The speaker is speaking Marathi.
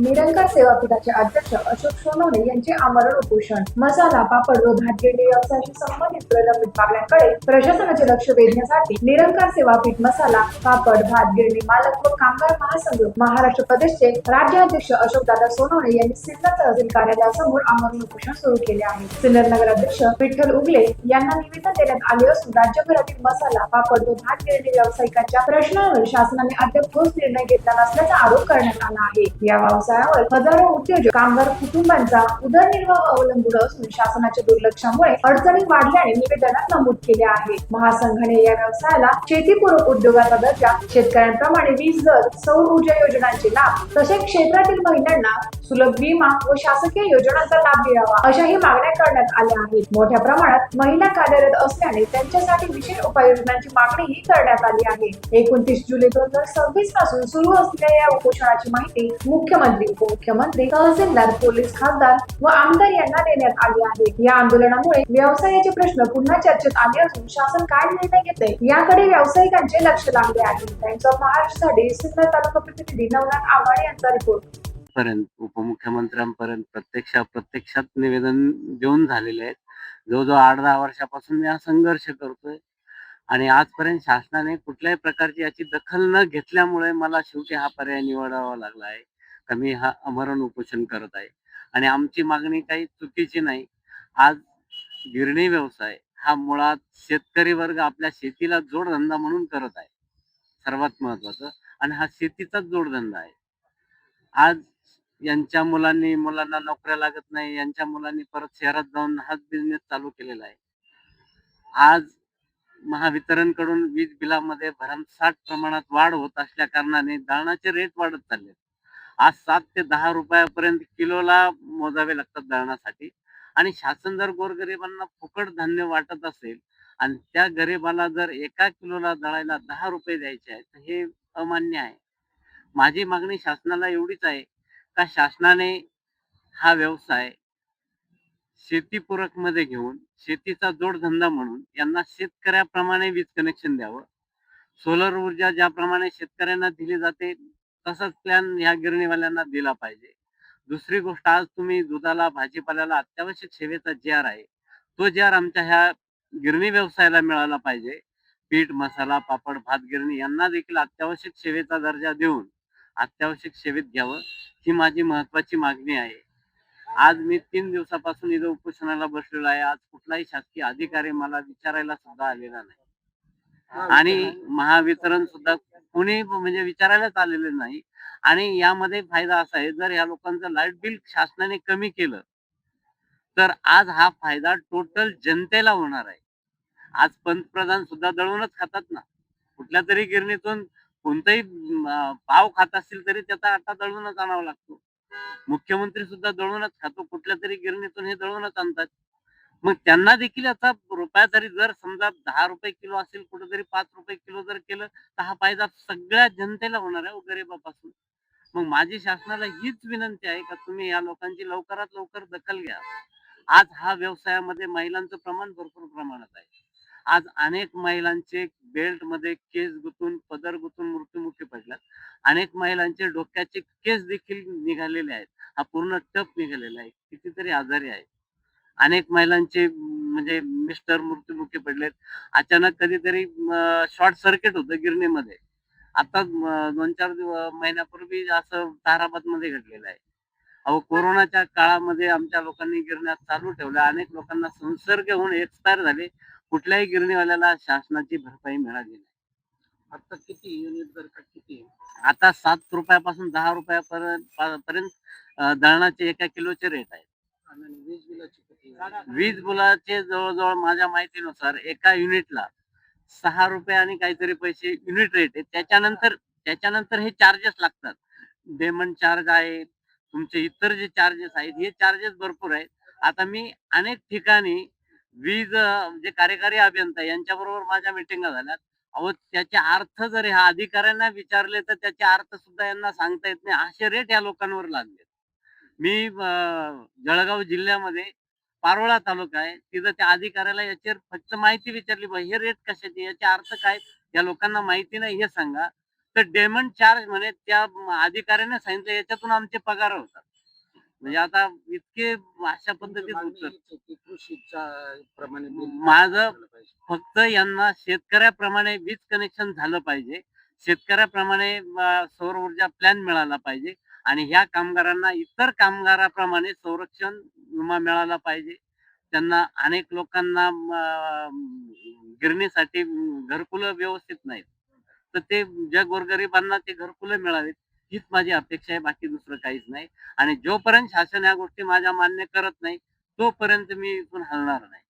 निरंकार सेवापीठाचे अध्यक्ष अशोक सोनवणे यांचे आमरण उपोषण. मसाला, पापड व भात गिरणी व्यवसायाशी संबंधित प्रलंबित मागण्यांकडे प्रशासनाचे लक्ष वेधण्यासाठी निरंकार सेवापीठ मसाला, पापड, भात गिरणी मालक व कामगार महासंघ महाराष्ट्र प्रदेशचे राज्याध्यक्ष अशोकदादा सोनवणे यांनी सिन्नर तहसील कार्यालयासमोर आमरण उपोषण सुरू केले आहे. सिन्नर नगराध्यक्ष विठ्ठल उगले यांना निवेदन देण्यात आले असून राज्यभरातील मसाला, पापड व भात गिरणी व्यावसायिकांच्या प्रश्नांवर शासनाने अद्याप ठोस निर्णय घेतला नसल्याचा आरोप करण्यात आला आहे. या व्यवसायावर हजारो उद्योजक कामगार कुटुंबांचा उदरनिर्वाह अवलंबून असून शासनाच्या दुर्लक्षामुळे अडचणी वाढल्याने निवेदनात नमूद केले आहे. महासंघाने या व्यवसायाला शेतीपूरक उद्योगाचा दर्जा, शेतकऱ्यांप्रमाणे वीज दर, सौर ऊर्जा योजनांचे लाभ, तसेच क्षेत्रातील महिलांना सुलभ विमा व शासकीय योजनांचा लाभ द्यावा अशाही मागण्या करण्यात आल्या आहेत. मोठ्या प्रमाणात महिला कार्यरत असल्याने त्यांच्यासाठी विशेष उपाययोजनांची मागणीही करण्यात आली आहे. 29 जुलै 2026 पासून सुरू असलेल्या या उपोषणाची माहिती मुख्यमंत्री, उपमुख्यमंत्री, तहसीलदार, पोलीस, खासदार व आमदार यांना देण्यात आली आहे. या आंदोलनामुळे व्यवसायाचे प्रश्न पुन्हा चर्चेत आले असून शासन काय निर्णय घेते याकडे व्यावसायिकांचे लक्ष लागले आहे. टाइम्स ऑफ महाराष्ट्रासाठी सिन्नर तालुका प्रतिनिधी नवनाथ आव्हाड यांचा रिपोर्ट. पर्यंत उपमुख्यमंत्र्यांपर्यंत प्रत्यक्षात निवेदन देऊन झालेले आहेत. जवळजवळ 8-10 वर्षापासून मी हा संघर्ष करतोय आणि आजपर्यंत शासनाने कुठल्याही प्रकारची याची दखल न घेतल्यामुळे मला शेवटी हा पर्याय निवडावा लागला आहे का मी हा आमरण उपोषण करत आहे. आणि आमची मागणी काही चुकीची नाही. आज गिरणी व्यवसाय हा मुळात शेतकरी वर्ग आपल्या शेतीला जोडधंदा म्हणून करत आहे, सर्वात महत्वाचं, आणि हा शेतीचाच जोडधंदा आहे. आज यांच्या मुलांना नोकऱ्या लागत नाही, यांच्या मुलांनी परत शहरात जाऊन हाच बिझनेस चालू केलेला आहे. आज महावितरणकडून वीज बिलामध्ये भरमसाठ प्रमाणात वाढ होत असल्या कारणाने दळणाचे रेट वाढत चालले. आज 7 ते 10 रुपयापर्यंत किलोला मोजावे लागतात दळणासाठी. आणि शासन जर गोरगरिबांना फुकट धान्य वाटत असेल आणि त्या गरीबाला जर एका किलोला दळायला 10 रुपये द्यायचे आहेत, तर हे अमान्य आहे. माझी मागणी शासनाला एवढीच आहे का शासनाने हा व्यवसाय शेतीपूरक मध्ये घेऊन शेतीचा जोडधंदा म्हणून यांना शेतकऱ्याप्रमाणे वीज कनेक्शन द्यावं. सोलर ऊर्जा ज्याप्रमाणे शेतकऱ्यांना दिली जाते तसाच प्लॅन ह्या गिरणीवाल्यांना दिला पाहिजे. दुसरी गोष्ट, आज तुम्ही दुधाला, भाजीपाल्याला अत्यावश्यक सेवेचा JR आहे, तो JR आमच्या ह्या गिरणी व्यवसायाला मिळाला पाहिजे. पीठ, मसाला, पापड, भात गिरणी यांना देखील अत्यावश्यक सेवेचा दर्जा देऊन अत्यावश्यक सेवेत घ्यावं, ही माझी महत्वाची मागणी आहे. आज मी 3 दिवसापासून इथं उपोषणाला बसलेलो आहे. आज कुठलाही शासकीय अधिकारी मला विचारायला सुद्धा आलेला नाही आणि महावितरण सुद्धा कोणी म्हणजे विचारायलाच आलेले नाही. आणि यामध्ये फायदा असा आहे, जर या लोकांचं लाईट बिल शासनाने कमी केलं तर आज हा फायदा टोटल जनतेला होणार आहे. आज पंतप्रधान सुद्धा दळूनच खातात ना. कुठल्या तरी गिरणीतून कोणताही पाव खात असतील तरी त्याचा आटा दळूनच आणावा लागतो. मुख्यमंत्री सुद्धा दळूनच खातो, कुठल्या तरी गिरणीतून हे दळूनच आणतात. मग त्यांना देखील याचा रुपया तरी जर समजा 10 रुपये किलो असेल, कुठेतरी 5 रुपये किलो जर केलं तर हा फायदा सगळ्या जनतेला होणार आहे, गरीबापासून. मग माझी शासनाला हीच विनंती आहे का तुम्ही या लोकांची लवकरात लवकर दखल घ्या. आज हा व्यवसायामध्ये महिलांचं प्रमाण भरपूर प्रमाणात आहे. आज अनेक महिलांचे बेल्ट मध्ये केस गुंतून, पदर गुंतून मृत्युमुखी पडल्यात. अनेक महिलांचे डोक्याचे केस देखील निघालेले आहेत. हा पूर्ण टप निघालेला आहे. कितीतरी आजारी आहे. अनेक महिलांचे म्हणजे मिस्टर मृत्युमुखी पडलेत. अचानक कधीतरी शॉर्ट सर्किट होतं गिरणीमध्ये. आता 2-4 महिन्यापूर्वी असं ताराबाद मध्ये घडलेलं आहे. अहो, कोरोनाच्या काळामध्ये आमच्या लोकांनी गिरण्या चालू ठेवल्या. अनेक लोकांना संसर्ग होऊन एक्सपायर झाले. कुठल्याही गिरणीवाल्याला शासनाची भरपाई मिळाली नाही. आता किती युनिट जर का किती आता 7 रुपयापासून 10 रुपयापर्यंत दळणाचे एका किलोचे रेट आहेत. वीज बिलाचे जवळजवळ माझ्या माहितीनुसार एका युनिटला 6 रुपये आणि काहीतरी पैसे युनिट रेट आहे. त्याच्यानंतर हे चार्जेस लागतात. डेमन चार्ज आहे, तुमचे इतर जे चार्जेस आहेत, हे चार्जेस भरपूर आहेत. आता मी अनेक ठिकाणी वीज जे कार्यकारी अभियंता यांच्याबरोबर माझ्या मिटिंगा झाल्यात. अहो, त्याचे अर्थ जर ह्या अधिकाऱ्यांना विचारले तर त्याचे अर्थ सुद्धा यांना सांगता येत नाही, असे रेट या लोकांवर लागले. मी जळगाव जिल्ह्यामध्ये पारोळा तालुका आहे, तिथं त्या अधिकाऱ्याला याच्यावर फक्त माहिती विचारली, हे रेट कशाचे, याचे अर्थ काय, या लोकांना माहिती नाही, हे सांगा. तर डेमन चार्ज म्हणे त्या अधिकाऱ्याने सांगितलं याच्यातून आमचे पगार होतात. म्हणजे आता इतके अशा पद्धतीत उत्तर. कृषीच्या प्रमाणे बिल माझं झालं पाहिजे. फक्त यांना शेतकऱ्याप्रमाणे वीज कनेक्शन झालं पाहिजे. शेतकऱ्याप्रमाणे सौर ऊर्जा प्लॅन मिळाला पाहिजे आणि ह्या कामगारांना इतर कामगाराप्रमाणे संरक्षण विमा मिळाला पाहिजे. त्यांना अनेक लोकांना गिरणीसाठी घरकुलं व्यवस्थित नाहीत. तर ते ज्या गोरगरिबांना ते घरकुलं मिळावीत हीच माझी अपेक्षा आहे. बाकी दुसरं काहीच नाही. आणि जोपर्यंत शासन या गोष्टी माझ्या मान्य करत नाही, तोपर्यंत मी इथून हलणार नाही.